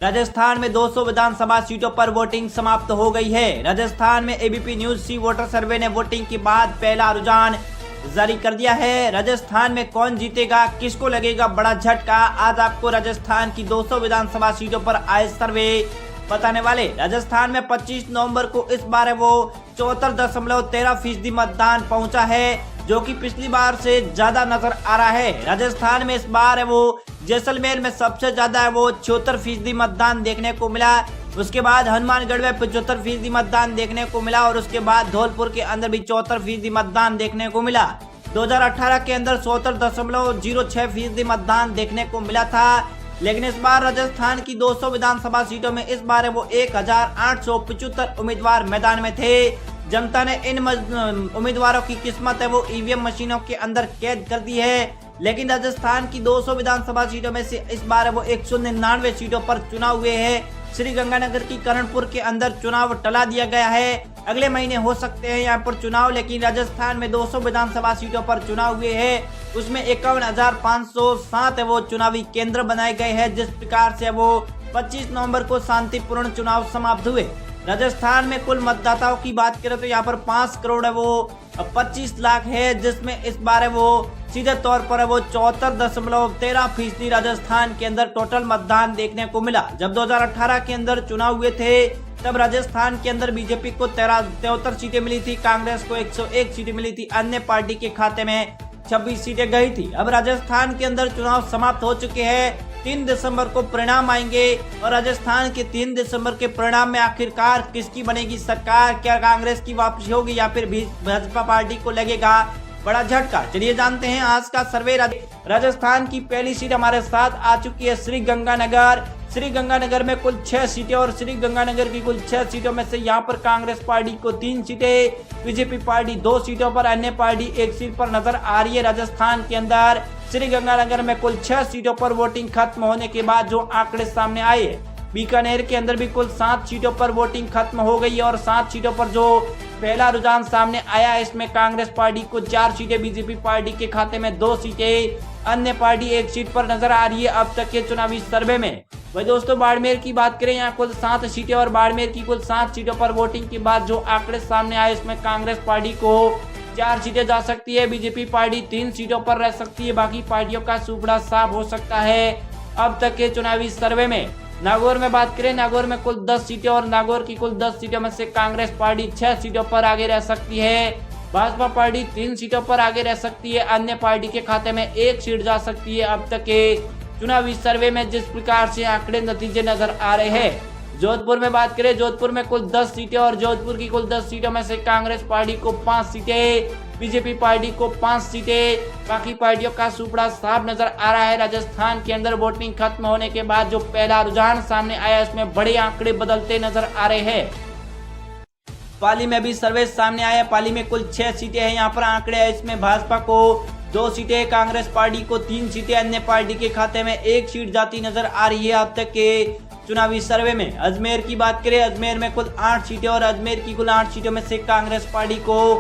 राजस्थान में 200 विधानसभा सीटों पर वोटिंग समाप्त हो गई है। राजस्थान में एबीपी न्यूज सी वोटर सर्वे ने वोटिंग के बाद पहला रुझान जारी कर दिया है। राजस्थान में कौन जीतेगा, किसको लगेगा बड़ा झटका, आज आपको राजस्थान की 200 विधानसभा सीटों पर आए सर्वे बताने वाले। राजस्थान में 25 नवंबर को इस बार वो 74.13% मतदान पहुंचा है, जो कि पिछली बार से ज्यादा नजर आ रहा है। राजस्थान में इस बार वो जैसलमेर में सबसे ज्यादा है वो 76% मतदान देखने को मिला। उसके बाद हनुमानगढ़ में 75% मतदान देखने को मिला और उसके बाद धौलपुर के अंदर भी 74% मतदान देखने को मिला। 2018 के अंदर 74.06% मतदान देखने को मिला था, लेकिन इस बार राजस्थान की 200 विधानसभा सीटों में इस बार वो 1875 उम्मीदवार मैदान में थे। जनता ने इन उम्मीदवारों की किस्मत है वो ईवीएम मशीनों के अंदर कैद कर दी है। लेकिन राजस्थान की 200 विधानसभा सीटों में से इस बार वो 199 सीटों पर चुनाव हुए हैं। श्रीगंगानगर की करणपुर के अंदर चुनाव टला दिया गया है, अगले महीने हो सकते हैं यहाँ पर चुनाव। लेकिन राजस्थान में 200 विधानसभा सीटों पर चुनाव हुए हैं, उसमें 51,507 है वो चुनावी केंद्र बनाए गए हैं, जिस प्रकार से वो 25 नवंबर को शांतिपूर्ण चुनाव समाप्त हुए। राजस्थान में कुल मतदाताओं की बात करें तो यहाँ पर 5 करोड़ है वो 25 लाख है, जिसमें इस बार है वो सीधे तौर पर वो 74.13% राजस्थान के अंदर टोटल मतदान देखने को मिला। जब 2018 के अंदर चुनाव हुए थे तब राजस्थान के अंदर बीजेपी को 73 सीटें मिली थी, कांग्रेस को 101 सीटें मिली थी, अन्य पार्टी के खाते में 26 सीटें गई थी। अब राजस्थान के अंदर चुनाव समाप्त हो चुके हैं, 3 दिसंबर को परिणाम आएंगे और राजस्थान के 3 दिसंबर के परिणाम में आखिरकार किसकी बनेगी सरकार, क्या कांग्रेस की वापसी होगी या फिर भाजपा पार्टी को लगेगा बड़ा झटका। चलिए जानते हैं आज का सर्वे। राजस्थान की पहली सीट हमारे साथ आ चुकी है श्रीगंगानगर। श्रीगंगानगर में कुल 6 सीटें और श्रीगंगानगर की कुल 6 सीटों में से यहाँ पर कांग्रेस पार्टी को 3 सीटें, बीजेपी पार्टी 2 सीटों पर, अन्य पार्टी 1 सीट पर नजर आ रही है। राजस्थान के अंदर श्रीगंगानगर में कुल 6 सीटों पर वोटिंग खत्म होने के बाद जो आंकड़े सामने आए हैं, बीकानेर के अंदर भी कुल 7 सीटों पर वोटिंग खत्म हो गई है और 7 सीटों पर जो पहला रुझान सामने आया है इसमें कांग्रेस पार्टी को 4 सीटें, बीजेपी पार्टी के खाते में 2 सीटें, अन्य पार्टी 1 सीट पर नजर आ रही है अब तक के चुनावी सर्वे में। वही दोस्तों बाड़मेर की बात करें, यहाँ कुल 7 सीटें और बाड़मेर की कुल 7 सीटों पर वोटिंग के बाद जो आंकड़े सामने आए इसमें कांग्रेस पार्टी को 4 सीटें जा सकती है, बीजेपी पार्टी 3 सीटों पर रह सकती है, बाकी पार्टियों का सुपड़ा साफ हो सकता है अब तक के चुनावी सर्वे में। नागौर में बात करें, नागौर में कुल 10 सीटें और नागौर की कुल 10 सीटों में से कांग्रेस पार्टी 6 सीटों पर आगे रह सकती है, भाजपा पार्टी 3 सीटों पर आगे रह सकती है, अन्य पार्टी के खाते में 1 सीट जा सकती है अब तक के चुनावी सर्वे में, जिस प्रकार से आंकड़े नतीजे नजर आ रहे हैं। जोधपुर में बात करें, जोधपुर में कुल 10 सीटें और जोधपुर की कुल 10 सीटों में से कांग्रेस पार्टी को 5 सीटें, बीजेपी पार्टी को 5 सीटें, बाकी पार्टियों का सुपड़ा साफ नजर आ रहा है। राजस्थान के अंदर वोटिंग खत्म होने के बाद जो पहला रुझान सामने आया इसमें बड़े आंकड़े बदलते नजर आ रहे हैं। पाली में भी सर्वे सामने आया, पाली में कुल 6 सीटें हैं, यहाँ पर आंकड़े हैं, इसमें भाजपा को 2 सीटें, कांग्रेस पार्टी को 3 सीटें, अन्य पार्टी के खाते में 1 सीट जाती नजर आ रही है अब तक के चुनावी सर्वे में। अजमेर की बात करें, अजमेर में कुल 8 सीटें और अजमेर की कुल 8 सीटों में से कांग्रेस पार्टी को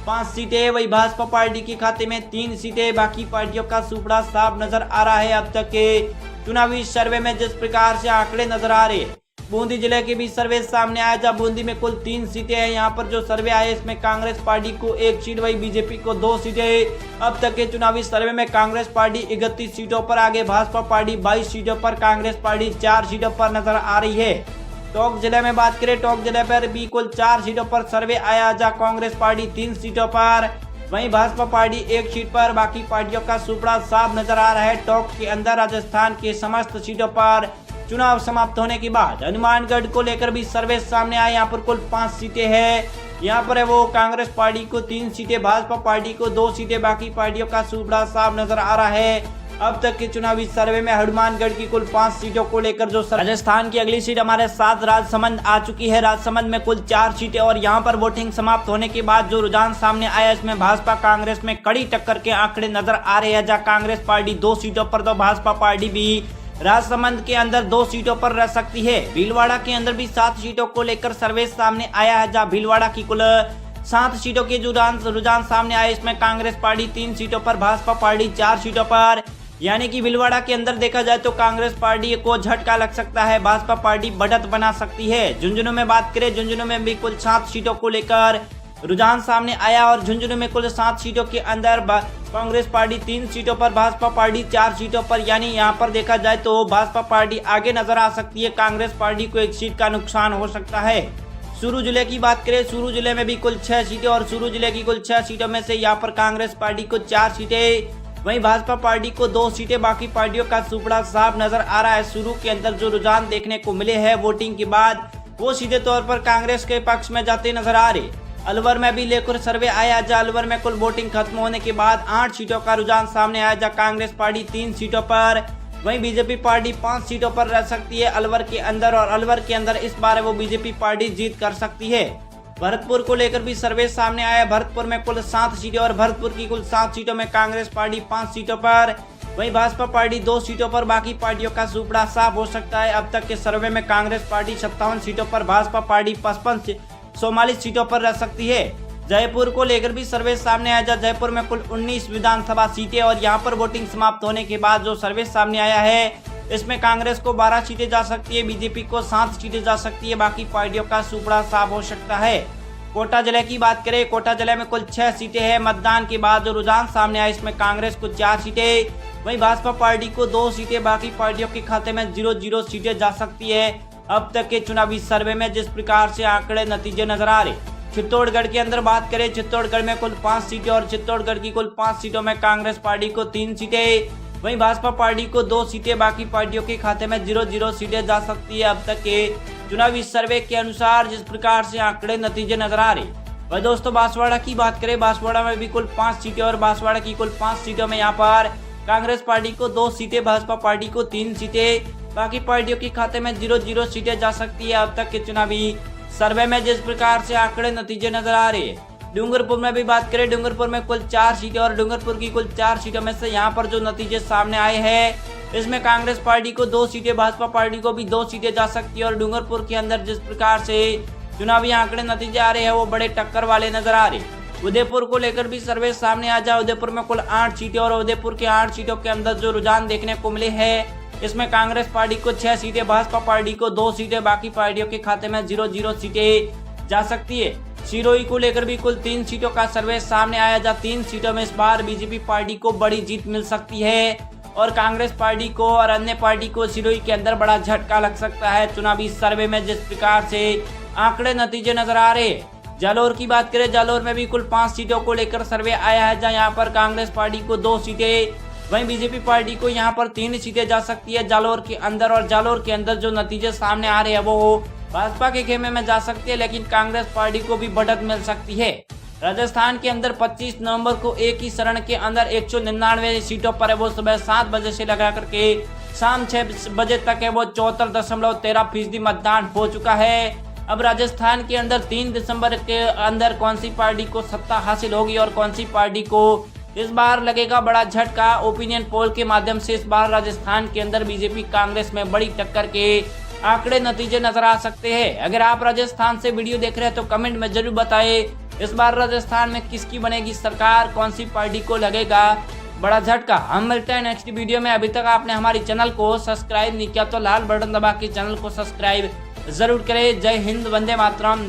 5 सीटें, वही भाजपा पार्टी के खाते में 3 सीटें, बाकी पार्टियों का सुपड़ा साफ नजर आ रहा है अब तक के चुनावी सर्वे में, जिस प्रकार से आंकड़े नजर आ रहे हैं। बूंदी जिले के भी सर्वे सामने आया, जब बूंदी में कुल 3 सीटें हैं, यहाँ पर जो सर्वे आए इसमें कांग्रेस पार्टी को 1 सीट, वही बीजेपी को 2 सीटें। अब तक के चुनावी सर्वे में कांग्रेस पार्टी 31 सीटों पर आगे, भाजपा पार्टी 22 सीटों पर, कांग्रेस पार्टी 4 सीटों पर नजर आ रही है। टोंक जिले में बात करें, टोंक जिले पर भी कुल 4 सीटों पर सर्वे आया, जहाँ कांग्रेस पार्टी 3 सीटों पर, वहीं भाजपा पार्टी 1 सीट पर, बाकी पार्टियों का सुपड़ा साफ नजर आ रहा है। टोंक के अंदर राजस्थान के समस्त सीटों पर चुनाव समाप्त होने के बाद हनुमानगढ़ को लेकर भी सर्वे सामने आए, यहाँ पर कुल 5 सीटें हैं, यहाँ पर है वो कांग्रेस पार्टी को 3 सीटें, भाजपा पार्टी को 2 सीटें, बाकी पार्टियों का सुपड़ा साफ नजर आ रहा है अब तक के चुनावी सर्वे में। हनुमानगढ़ की कुल 5 सीटों को लेकर जो राजस्थान की अगली सीट हमारे साथ राजसमंद आ चुकी है, राजसमंद में कुल 4 सीटें और यहाँ पर वोटिंग समाप्त होने के बाद जो रुझान सामने आया इसमें भाजपा कांग्रेस में कड़ी टक्कर के आंकड़े नजर आ रहे हैं, जहाँ कांग्रेस पार्टी 2 सीटों पर तो भाजपा पार्टी भी राजसमंद के अंदर 2 सीटों पर रह सकती है। भीलवाड़ा के अंदर भी 7 सीटों को लेकर सर्वे सामने आया है, जहाँ भीलवाड़ा की कुल 7 सीटों के रुझान सामने आए, इसमें कांग्रेस पार्टी 3 सीटों पर, भाजपा पार्टी 4 सीटों पर, यानी कि भीलवाड़ा के अंदर देखा जाए तो कांग्रेस पार्टी को झटका लग सकता है, भाजपा पार्टी बढ़त बना सकती है। झुंझुनू में बात करें, झुंझुनू में भी कुल 7 सीटों को लेकर रुझान सामने आया और झुंझुनू में कुल 7 सीटों के अंदर कांग्रेस पार्टी 3 सीटों पर, भाजपा पार्टी 4 सीटों पर, यानी यहाँ पर देखा जाए तो भाजपा पार्टी आगे नजर आ सकती है। कांग्रेस पार्टी को 1 सीट का नुकसान हो सकता है। सूरू जिले की बात करें, सूरू जिले में भी कुल 6 सीटें और सूरू जिले की कुल 6 सीटों में से यहाँ पर कांग्रेस पार्टी को 4 सीटें, वहीं भाजपा पार्टी को 2 सीटें। बाकी पार्टियों का सुपड़ा साफ नजर आ रहा है। सूरू के अंदर जो रुझान देखने को मिले हैं वोटिंग के बाद, वो सीधे तौर पर कांग्रेस के पक्ष में जाते नजर आ रहे। अलवर में भी लेकर सर्वे आया, जहां अलवर में कुल वोटिंग खत्म होने के बाद 8 सीटों का रुझान सामने आया, जहां कांग्रेस पार्टी 3 सीटों पर, वहीं बीजेपी पार्टी 5 सीटों पर रह सकती है अलवर के अंदर, और अलवर के अंदर इस बार वो बीजेपी पार्टी जीत कर सकती है। भरतपुर को लेकर भी सर्वे सामने आया। भरतपुर में कुल 7 सीटें और भरतपुर की कुल 7 सीटों में कांग्रेस पार्टी 5 सीटों पर, वहीं भाजपा पार्टी 2 सीटों पर। बाकी पार्टियों का सुपड़ा साफ हो सकता है। अब तक के सर्वे में कांग्रेस पार्टी 57 सीटों पर, भाजपा पार्टी 44 सीटों पर रह सकती है। जयपुर को लेकर भी सर्वे सामने आया, जहाँ जयपुर में कुल 19 विधानसभा सीटें और यहाँ पर वोटिंग समाप्त होने के बाद जो सर्वे सामने आया है, इसमें कांग्रेस को 12 सीटें जा सकती है, बीजेपी को 7 सीटें जा सकती है। बाकी पार्टियों का सुपड़ा साफ हो सकता है। कोटा जिले की बात करें, कोटा जिले में कुल 6 सीटें हैं। मतदान के बाद जो रुझान सामने आया, इसमें कांग्रेस को 4 सीटें, वहीं भाजपा पार्टी को 2 सीटें, बाकी पार्टियों के खाते में 0-0 सीटें जा सकती है। अब तक के चुनावी सर्वे में जिस प्रकार से आंकड़े नतीजे नजर आ रहे। चित्तौड़गढ़ के अंदर बात करें, चित्तौड़गढ़ में कुल 5 सीटें और चित्तौड़गढ़ की कुल 5 सीटों में कांग्रेस पार्टी को 3 सीटें, वहीं भाजपा पार्टी को 2 सीटें, बाकी पार्टियों के खाते में 0-0 सीटें जा सकती है। अब तक के चुनावी सर्वे के अनुसार जिस प्रकार से आंकड़े नतीजे नजर आ रहे। वही दोस्तों बांसवाड़ा की बात करें, बांसवाड़ा में भी कुल 5 सीटें और बांसवाड़ा की कुल 5 सीटों में यहाँ पर कांग्रेस पार्टी को 2 सीटें, भाजपा पार्टी को 3 सीटें, बाकी पार्टियों के खाते में 0-0 सीटें जा सकती है। अब तक के चुनावी सर्वे में जिस प्रकार से आंकड़े नतीजे नजर आ रहे हैं। डूंगरपुर में भी बात करें, डूंगरपुर में कुल 4 सीटें और डूंगरपुर की कुल 4 सीटों में से यहाँ पर जो नतीजे सामने आए हैं, इसमें कांग्रेस पार्टी को 2 सीटें, भाजपा पार्टी को भी 2 सीटें जा सकती है। और डूंगरपुर के अंदर जिस प्रकार से चुनावी आंकड़े नतीजे आ रहे हैं, वो बड़े टक्कर वाले नजर आ रहे। उदयपुर को लेकर भी सर्वे सामने आ जाए। उदयपुर में कुल 8 सीटें और उदयपुर के 8 सीटों के अंदर जो रुझान देखने को मिले हैं, इसमें कांग्रेस पार्टी को 6 सीटें, भाजपा पार्टी को 2 सीटें, बाकी पार्टियों के खाते में 0-0 सीटें जा सकती है। सिरोही को लेकर भी कुल 3 सीटों का सर्वे सामने आया, जहाँ 3 सीटों में इस बार बीजेपी पार्टी को बड़ी जीत मिल सकती है और कांग्रेस पार्टी को और अन्य पार्टी को सिरोही के अंदर बड़ा झटका लग सकता है। चुनावी सर्वे में जिस प्रकार से आंकड़े नतीजे नजर आ रहे हैं। जालौर की बात करें, जालौर में भी कुल 5 सीटों को लेकर सर्वे आया है, जहां यहाँ पर कांग्रेस पार्टी को 2 सीटें, वहीं बीजेपी पार्टी को यहाँ पर 3 सीटें जा सकती है जालौर के अंदर। और जालौर के अंदर जो नतीजे सामने आ रहे हैं वो भाजपा के खेमे में जा सकते हैं, लेकिन कांग्रेस पार्टी को भी बढ़त मिल सकती है। राजस्थान के अंदर 25 नवंबर को एक ही चरण के अंदर 199 सीटों पर है, वो सुबह 7 बजे से लगा करके शाम 6 बजे तक है, वो 74.13% मतदान हो चुका है। अब राजस्थान के अंदर 3 दिसंबर के अंदर कौन सी पार्टी को सत्ता हासिल होगी और कौन सी पार्टी को इस बार लगेगा बड़ा झटका। ओपिनियन पोल के माध्यम से इस बार राजस्थान के अंदर बीजेपी कांग्रेस में बड़ी टक्कर के आंकड़े नतीजे नजर आ सकते हैं। अगर आप राजस्थान से वीडियो देख रहे हैं तो कमेंट में जरूर बताएं इस बार राजस्थान में किसकी बनेगी सरकार, कौन सी पार्टी को लगेगा बड़ा झटका। हम मिलते हैं नेक्स्ट वीडियो में। अभी तक आपने हमारी चैनल को सब्सक्राइब नहीं किया तो लाल बटन दबा के चैनल को सब्सक्राइब जरूर करें। जय हिंद, वंदे मातरम।